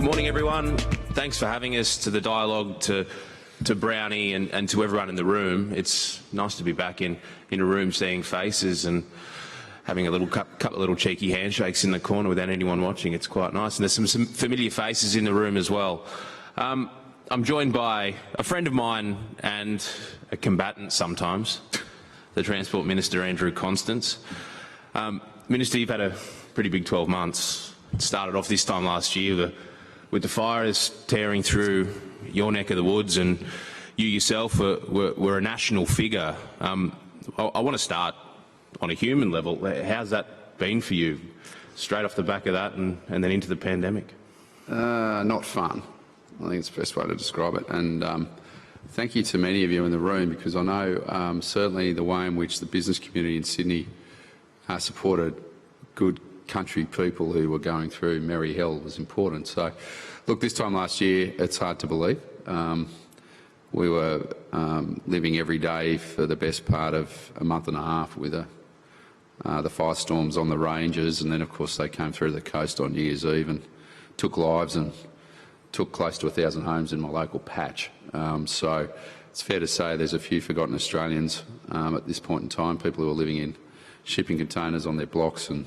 Morning, everyone. Thanks for having us, to the dialogue, to Brownie and to everyone in the room. It's nice to be back in a room, seeing faces and having a couple of little cheeky handshakes in the corner without anyone watching. It's quite nice. And there's some familiar faces in the room as well. I'm joined by a friend of mine and a combatant sometimes, the Transport Minister, Andrew Constance. Minister, you've had a pretty big 12 months. It started off this time last year with the fires tearing through your neck of the woods, and you yourself were a national figure. I want to start on a human level. How's that been for you, straight off the back of that and then into the pandemic? Not fun. I think it's the best way to describe it. And thank you to many of you in the room, because I know certainly the way in which the business community in Sydney supported good country people who were going through merry hell was important. So, look, this time last year, it's hard to believe. We were living every day for the best part of a month and a half with the firestorms on the ranges, and then of course they came through the coast on New Year's Eve and took lives and took close to 1,000 homes in my local patch. So it's fair to say there's a few forgotten Australians at this point in time, people who are living in shipping containers on their blocks, and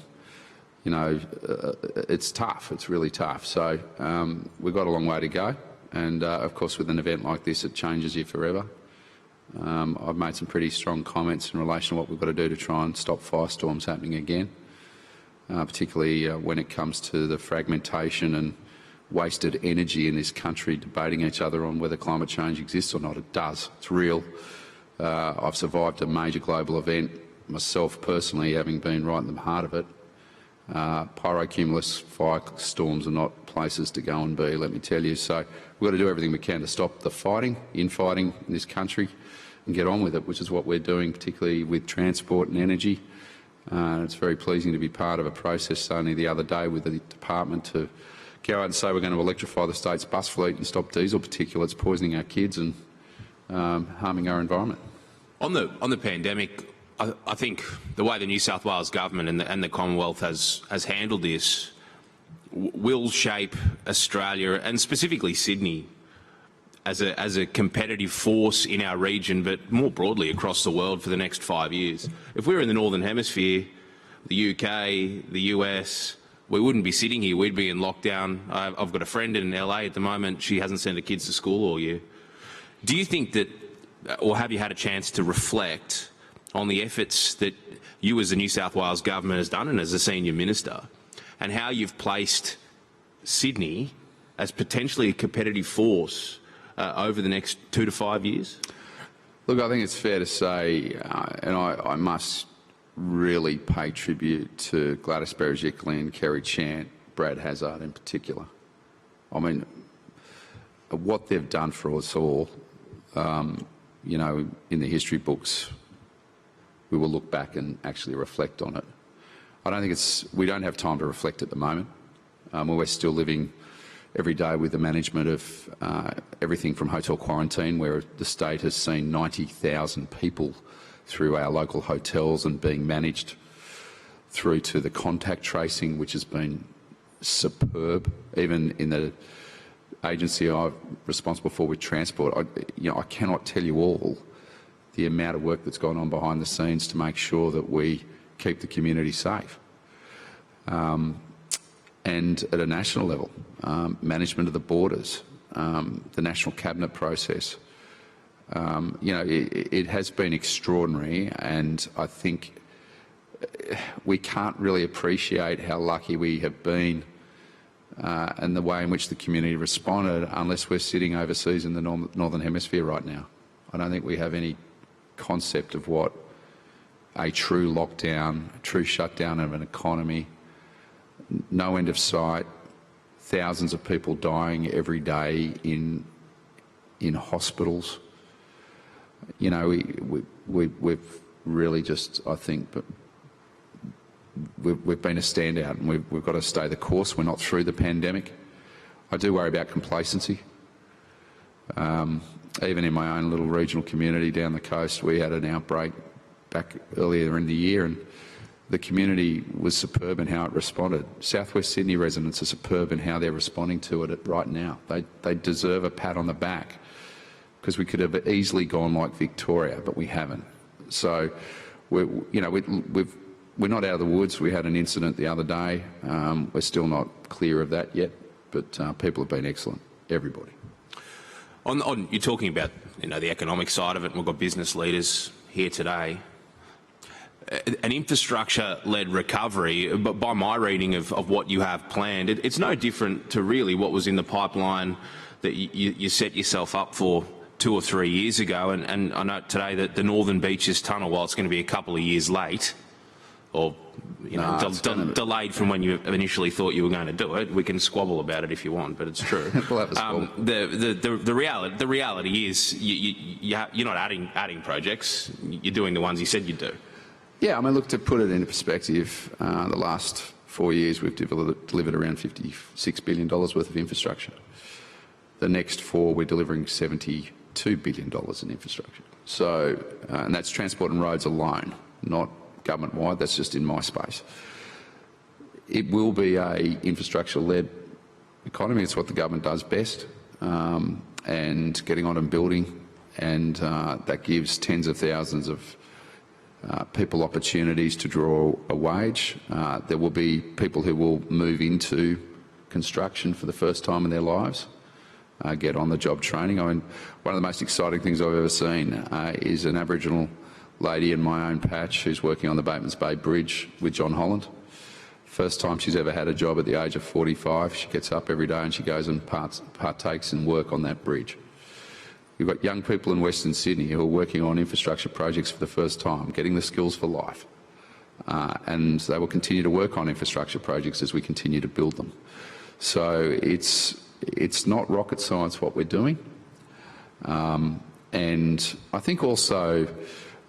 you know, it's tough, it's really tough. So we've got a long way to go, and of course with an event like this it changes you forever. I've made some pretty strong comments in relation to what we've got to do to try and stop firestorms happening again, particularly when it comes to the fragmentation and wasted energy in this country, debating each other on whether climate change exists or not. It does, it's real. I've survived a major global event myself personally, having been right in the heart of it. Pyrocumulus firestorms are not places to go and be, let me tell you. So we've got to do everything we can to stop the infighting in this country and get on with it, which is what we're doing, particularly with transport and energy. It's very pleasing to be part of a process only the other day with the department to go out and say we're going to electrify the state's bus fleet and stop diesel particulates poisoning our kids and harming our environment. On the pandemic, I think the way the New South Wales government and the Commonwealth has handled this will shape Australia, and specifically Sydney, as a competitive force in our region, but more broadly across the world for the next 5 years. If we were in the Northern Hemisphere, the UK, the US, we wouldn't be sitting here, we'd be in lockdown. I've got a friend in LA at the moment, she hasn't sent her kids to school all year. Do you think that, or have you had a chance to reflect on the efforts that you as the New South Wales government has done and as a senior minister, and how you've placed Sydney as potentially a competitive force over the next 2 to 5 years? Look, I think it's fair to say, and I must really pay tribute to Gladys Berejiklian, Kerry Chant, Brad Hazzard in particular. I mean, what they've done for us all, you know, in the history books, we will look back and actually reflect on it. I don't think we don't have time to reflect at the moment. We're still living every day with the management of everything from hotel quarantine, where the state has seen 90,000 people through our local hotels and being managed, through to the contact tracing, which has been superb. Even in the agency I'm responsible for with transport, I cannot tell you all the amount of work that's gone on behind the scenes to make sure that we keep the community safe. And at a national level, management of the borders, the national cabinet process, you know, it has been extraordinary, and I think we can't really appreciate how lucky we have been and the way in which the community responded unless we're sitting overseas in the Northern Hemisphere right now. I don't think we have any concept of what a true lockdown, a true shutdown of an economy, no end of sight, thousands of people dying every day in hospitals. You know, we've really just, I think, but we've been a standout, and we've got to stay the course. We're not through the pandemic. I do worry about complacency. Even in my own little regional community down the coast, we had an outbreak back earlier in the year, and the community was superb in how it responded. Southwest Sydney residents are superb in how they're responding to it right now. They deserve a pat on the back, because we could have easily gone like Victoria, but we haven't. So, we're not out of the woods. We had an incident the other day. We're still not clear of that yet, but people have been excellent, everybody. You're talking about the economic side of it, and we've got business leaders here today. An infrastructure-led recovery, but by my reading of what you have planned, it's no different to really what was in the pipeline that you set yourself up for 2 or 3 years ago. And I know today that the Northern Beaches Tunnel, while it's going to be a couple of years late, or delayed from when you initially thought you were going to do it. We can squabble about it if you want, but it's true. We'll have a squabble. The reality is you're not adding projects. You're doing the ones you said you'd do. Yeah, I mean, look, to put it into perspective, the last 4 years we've delivered around $56 billion worth of infrastructure. The next 4 we're delivering $72 billion in infrastructure. So, and that's transport and roads alone, not government-wide. That's just in my space. It will be a infrastructure-led economy. It's what the government does best, and getting on and building, and that gives tens of thousands of people opportunities to draw a wage. There will be people who will move into construction for the first time in their lives, get on-the-job training. I mean, one of the most exciting things I've ever seen is an Aboriginal lady in my own patch who's working on the Batemans Bay Bridge with John Holland. First time she's ever had a job at the age of 45. She gets up every day and she goes and partakes in work on that bridge. You've got young people in Western Sydney who are working on infrastructure projects for the first time, getting the skills for life. And they will continue to work on infrastructure projects as we continue to build them. So it's not rocket science what we're doing. And I think also,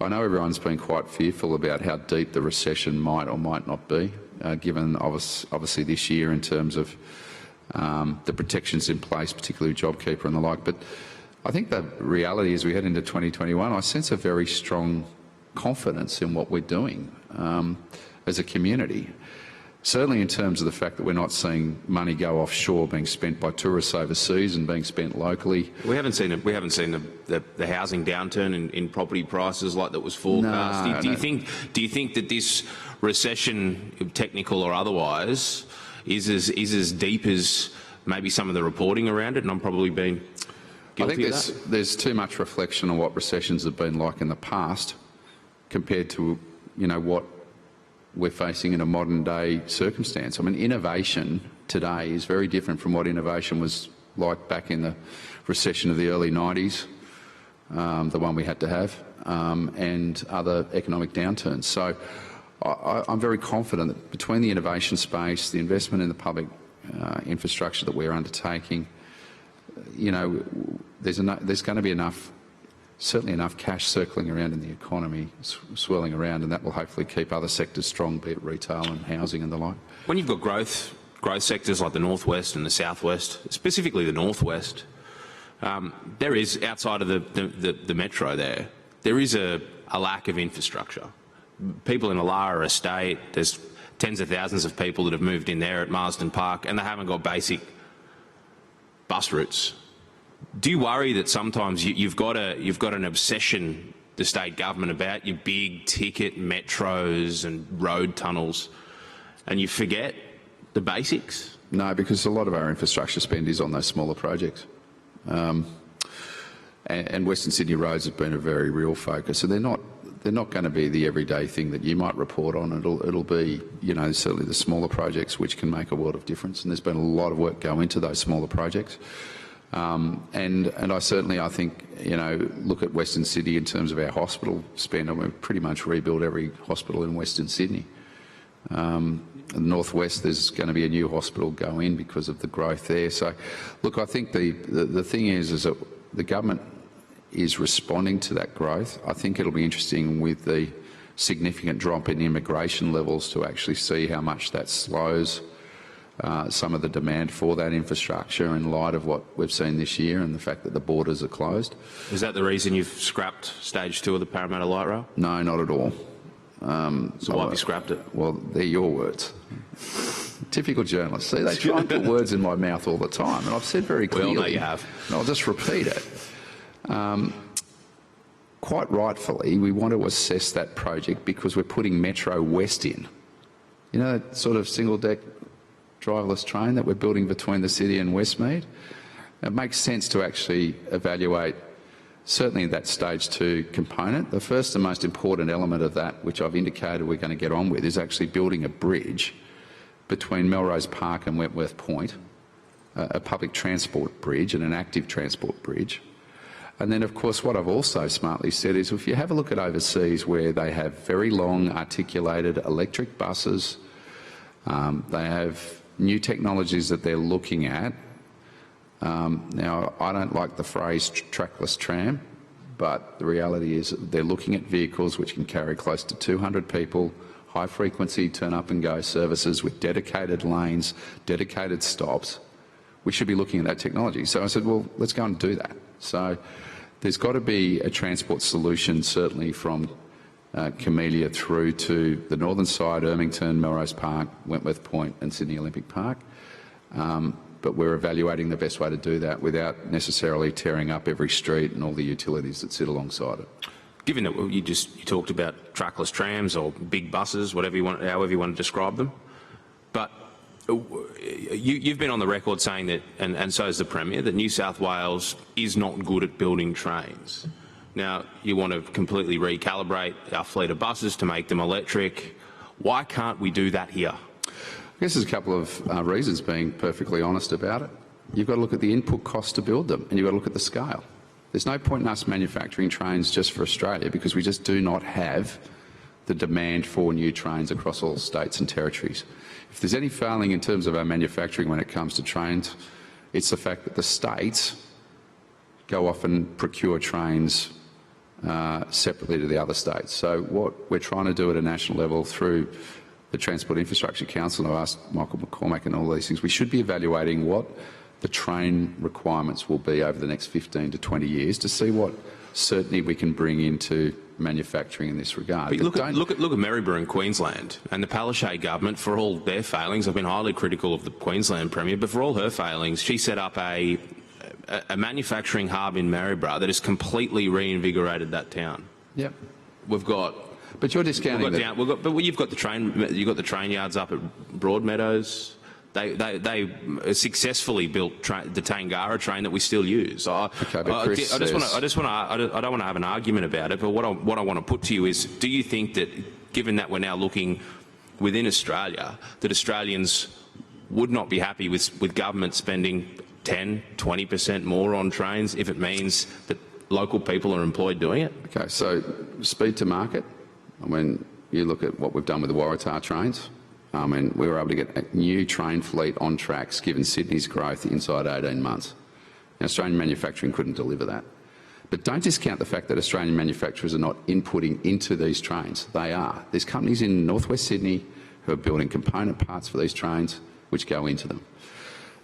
I know everyone's been quite fearful about how deep the recession might or might not be, given obviously this year in terms of the protections in place, particularly JobKeeper and the like. But I think the reality is we head into 2021, I sense a very strong confidence in what we're doing as a community. Certainly in terms of the fact that we're not seeing money go offshore being spent by tourists overseas and being spent locally. We haven't seen the housing downturn in property prices like that was forecast. No, do you think that this recession, technical or otherwise, is as deep as maybe some of the reporting around it? And I'm probably being guilty of that. I think there's too much reflection on what recessions have been like in the past compared to what we're facing in a modern day circumstance. I mean, innovation today is very different from what innovation was like back in the recession of the early 90s, the one we had to have, and other economic downturns. So I'm very confident that between the innovation space, the investment in the public infrastructure that we're undertaking, there's going to be certainly enough cash circling around in the economy, swirling around, and that will hopefully keep other sectors strong, be it retail and housing and the like. When you've got growth sectors like the Northwest and the Southwest, specifically the Northwest, there is, outside of the metro there is a lack of infrastructure. People in Alara Estate, there's tens of thousands of people that have moved in there at Marsden Park and they haven't got basic bus routes. Do you worry that sometimes you've got an obsession, the state government, about your big ticket metros and road tunnels, and you forget the basics? No, because a lot of our infrastructure spend is on those smaller projects, and Western Sydney roads have been a very real focus. And they're not going to be the everyday thing that you might report on. It'll be certainly the smaller projects which can make a world of difference. And there's been a lot of work go into those smaller projects. And I think look at Western Sydney in terms of our hospital spend, and we've pretty much rebuilt every hospital in Western Sydney. In the Northwest, there's going to be a new hospital go in because of the growth there. So, look, I think the thing is that the government is responding to that growth. I think it'll be interesting with the significant drop in immigration levels to actually see how much that slows some of the demand for that infrastructure in light of what we've seen this year and the fact that the borders are closed. Is that the reason you've scrapped stage 2 of the Parramatta Light Rail? No, not at all. So why have you scrapped it? Well, they're your words. Typical journalists. See, they try and put words in my mouth all the time, and I've said very clearly. Well, no, you have. And I'll just repeat it. Quite rightfully, we want to assess that project because we're putting Metro West in. You know that sort of single-deck driverless train that we're building between the city and Westmead? It makes sense to actually evaluate certainly that stage 2 component. The first and most important element of that, which I've indicated we're going to get on with, is actually building a bridge between Melrose Park and Wentworth Point, a public transport bridge and an active transport bridge. And then, of course, what I've also smartly said is if you have a look at overseas where they have very long articulated electric buses, they have new technologies that they're looking at. Now, I don't like the phrase trackless tram, but the reality is they're looking at vehicles which can carry close to 200 people, high frequency turn up and go services with dedicated lanes, dedicated stops. We should be looking at that technology. So I said, well, let's go and do that. So there's got to be a transport solution, certainly from Camellia through to the northern side, Ermington, Melrose Park, Wentworth Point and Sydney Olympic Park. But we're evaluating the best way to do that without necessarily tearing up every street and all the utilities that sit alongside it. Given that you talked about trackless trams or big buses, whatever you want, however you want to describe them, but you've been on the record saying that, and so has the Premier, that New South Wales is not good at building trains. Now, you want to completely recalibrate our fleet of buses to make them electric. Why can't we do that here? I guess there's a couple of reasons, being perfectly honest about it. You've got to look at the input cost to build them, and you've got to look at the scale. There's no point in us manufacturing trains just for Australia because we just do not have the demand for new trains across all states and territories. If there's any failing in terms of our manufacturing when it comes to trains, it's the fact that the states go off and procure trains separately to the other states. So what we're trying to do at a national level through the Transport Infrastructure Council, and I've asked Michael McCormack and all these things, we should be evaluating what the train requirements will be over the next 15 to 20 years to see what certainty we can bring into manufacturing in this regard. But look at Maryborough in Queensland and the Palaszczuk government, for all their failings. I've been highly critical of the Queensland Premier, but for all her failings, she set up a manufacturing hub in Maryborough that has completely reinvigorated that town. Yep. We've got. But you're discounting that. But you've got the train yards up at Broadmeadows. They successfully built the Tangara train that we still use. I don't want to have an argument about it, but what I want to put to you is: do you think that, given that we're now looking within Australia, that Australians would not be happy with government spending 10, 20% more on trains if it means that local people are employed doing it? Okay, so speed to market. I mean, you look at what we've done with the Waratah trains. I mean, we were able to get a new train fleet on tracks given Sydney's growth inside 18 months. Now, Australian manufacturing couldn't deliver that. But don't discount the fact that Australian manufacturers are not inputting into these trains. They are. There's companies in northwest Sydney who are building component parts for these trains which go into them.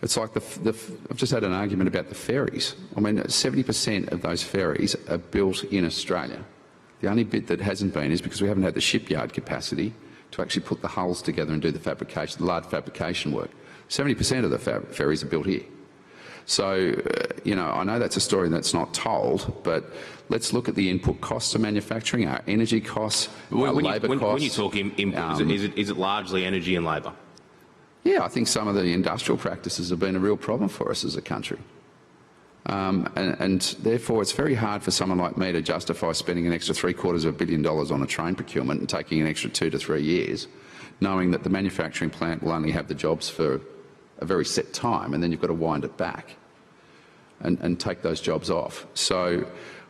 It's like I've just had an argument about the ferries. I mean, 70% of those ferries are built in Australia. The only bit that hasn't been is because we haven't had the shipyard capacity to actually put the hulls together and do the fabrication, the large fabrication work. 70% of the ferries are built here. So, I know that's a story that's not told, but let's look at the input costs of manufacturing, our energy costs, our labour costs. When you talk input, is it largely energy and labour? Yeah, I think some of the industrial practices have been a real problem for us as a country. And therefore it's very hard for someone like me to justify spending an extra $750 million on a train procurement and taking an extra 2 to 3 years, knowing that the manufacturing plant will only have the jobs for a very set time, and then you've got to wind it back and take those jobs off. So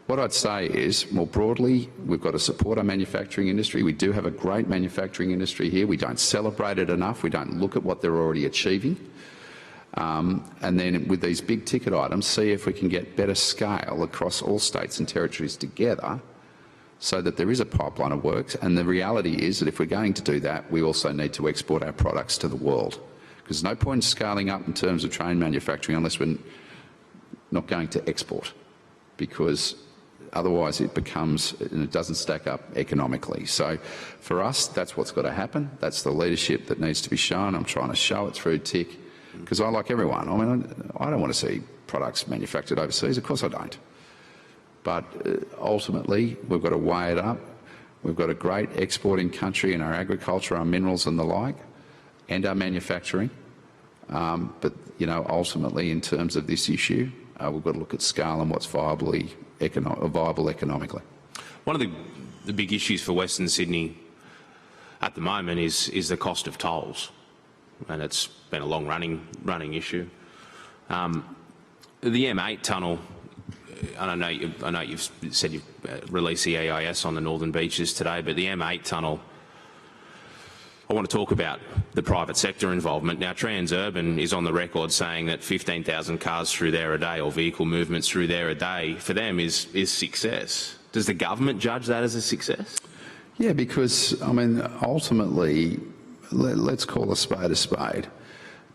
what I'd say is, more broadly, we've got to support our manufacturing industry. We do have a great manufacturing industry here. We don't celebrate it enough. We don't look at what they're already achieving. And then with these big ticket items, see if we can get better scale across all states and territories together so that there is a pipeline of works. And the reality is that if we're going to do that, we also need to export our products to the world. Because there's no point in scaling up in terms of train manufacturing unless we're not going to export. Because Otherwise it becomes, and it doesn't stack up economically. So for us, that's what's got to happen. That's the leadership that needs to be shown. I'm trying to show it through TIC, because I, like everyone, I mean, I don't want to see products manufactured overseas. Of course I don't. But ultimately, we've got to weigh it up. We've got a great exporting country in our agriculture, our minerals and the like, and our manufacturing. But, you know, ultimately, in terms of this issue, we've got to look at scale and what's viable economically. One of the big issues for Western Sydney at the moment is the cost of tolls, and it's been a long running issue. The M8 tunnel, I know you've said you've released the EIS on the Northern Beaches today, but the M8 tunnel, I want to talk about the private sector involvement. Now, Transurban is on the record saying that 15,000 cars through there a day, or vehicle movements through there a day, for them is success. Does the government judge that as a success? Yeah, because, I mean, ultimately, let's call a spade a spade.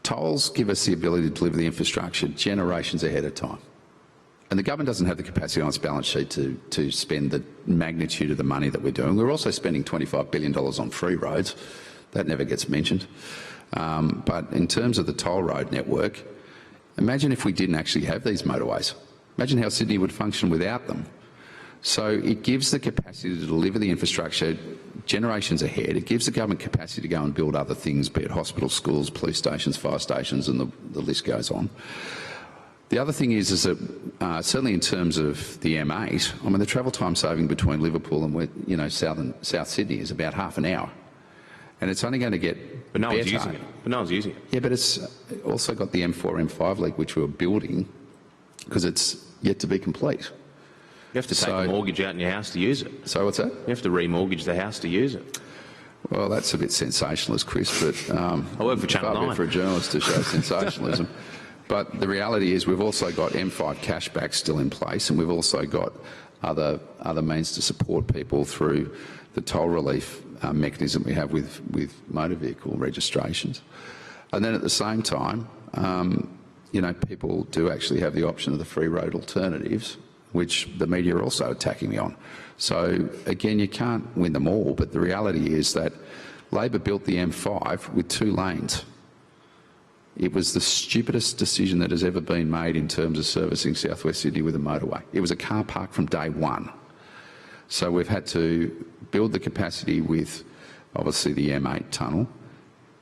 Tolls give us the ability to deliver the infrastructure generations ahead of time. And the government doesn't have the capacity on its balance sheet to spend the magnitude of the money that we're doing. We're also spending $25 billion on free roads. That never gets mentioned. But in terms of the toll road network, imagine if we didn't actually have these motorways. Imagine how Sydney would function without them. So it gives the capacity to deliver the infrastructure generations ahead. It gives the government capacity to go and build other things, be it hospitals, schools, police stations, fire stations, and the list goes on. The other thing is that certainly in terms of the M8, I mean, the travel time saving between Liverpool and South Sydney is about half an hour, and it's only going to get but no better. One's using it. But no one's using it. Yeah, but it's also got the M4, M5 link, which we're building, because it's yet to be complete. You have to take a mortgage out in your house to use it. So what's that? You have to remortgage the house to use it. Well, that's a bit sensationalist, Chris, but I work for Channel 9. For a journalist to show sensationalism. But the reality is we've also got M5 cashback still in place, and we've also got other means to support people through the toll relief mechanism we have with motor vehicle registrations. And then at the same time, you know, people do actually have the option of the free road alternatives, which the media are also attacking me on. So again, you can't win them all, but the reality is that Labor built the M5 with 2 lanes. It was the stupidest decision that has ever been made in terms of servicing South West Sydney with a motorway. It was a car park from day one. So we've had to build the capacity with, obviously, the M8 tunnel.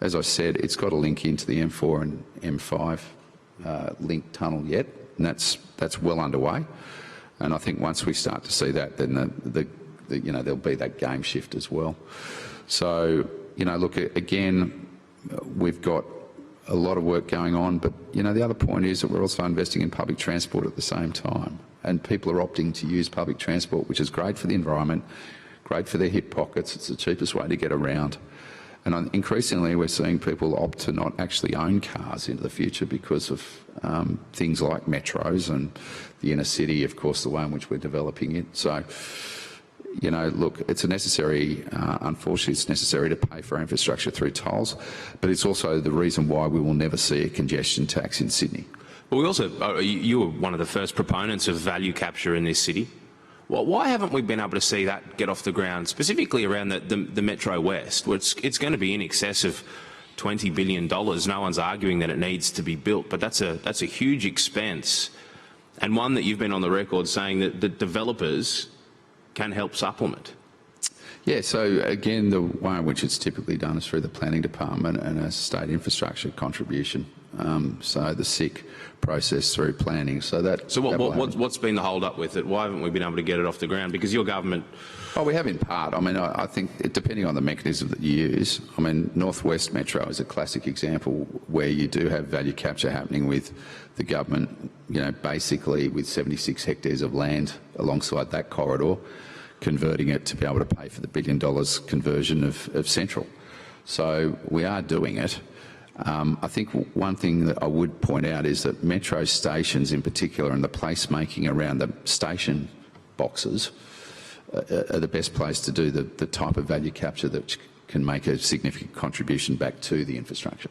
As I said, it's got a link into the M4 and M5 link tunnel yet, and that's well underway. And I think once we start to see that, then you know, there'll be that game shift as well. So, you know, look, again, we've got a lot of work going on, but, you know, the other point is that we're also investing in public transport at the same time, and people are opting to use public transport, which is great for the environment, great for their hip pockets. It's the cheapest way to get around. And increasingly we're seeing people opt to not actually own cars into the future because of things like metros and the inner city, of course, the way in which we're developing it. So, you know, look, it's a necessary, unfortunately, it's necessary to pay for our infrastructure through tolls, but it's also the reason why we will never see a congestion tax in Sydney. Well, we also, you were one of the first proponents of value capture in this city. Well, why haven't we been able to see that get off the ground, specifically around the Metro West, where it's going to be in excess of $20 billion. No one's arguing that it needs to be built, but that's a huge expense, and one that you've been on the record saying that the developers can help supplement. Yeah, so again, the way in which it's typically done is through the planning department and a state infrastructure contribution. So the SIC process through planning. So what's been the hold up with it? Why haven't we been able to get it off the ground? Because your government. Oh, we have in part. I mean, I think depending on the mechanism that you use. I mean, Northwest Metro is a classic example where you do have value capture happening with the government, you know, basically with 76 hectares of land alongside that corridor, converting it to be able to pay for the $1 billion conversion of Central. So we are doing it. I think one thing that I would point out is that metro stations in particular and the placemaking around the station boxes are the best place to do the type of value capture that can make a significant contribution back to the infrastructure.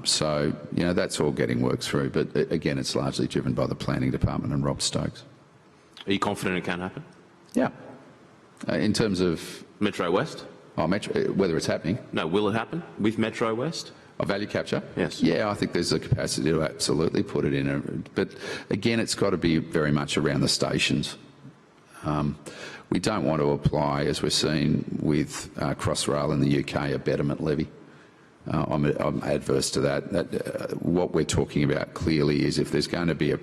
So, you know, that's all getting worked through, but again, it's largely driven by the planning department and Rob Stokes. Are you confident it can happen? Yeah. In terms of Metro West? whether it's happening. No, will it happen with Metro West? Value capture? Yes. Yeah, I think there's a capacity to absolutely put it in. But again, it's got to be very much around the stations. We don't want to apply, as we're seeing with Crossrail in the UK, a betterment levy. I'm adverse to that. What we're talking about clearly is if there's going to be a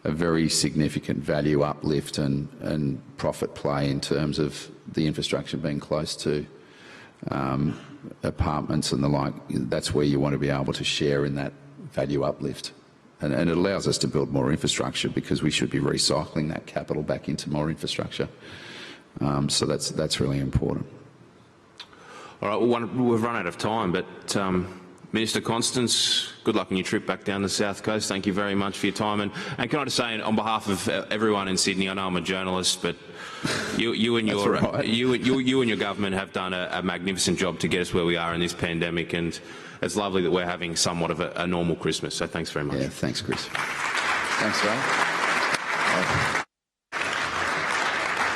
very significant value uplift and profit play in terms of the infrastructure being close to apartments and the like, that's where you want to be able to share in that value uplift. And it allows us to build more infrastructure because we should be recycling that capital back into more infrastructure. So that's really important. All right, well, we've run out of time, but Minister Constance, good luck on your trip back down the South Coast. Thank you very much for your time. And can I just say, on behalf of everyone in Sydney, I know I'm a journalist, but you and your government have done a magnificent job to get us where we are in this pandemic, and it's lovely that we're having somewhat of a normal Christmas. So thanks very much. Yeah, thanks, Chris. Thanks, Ray.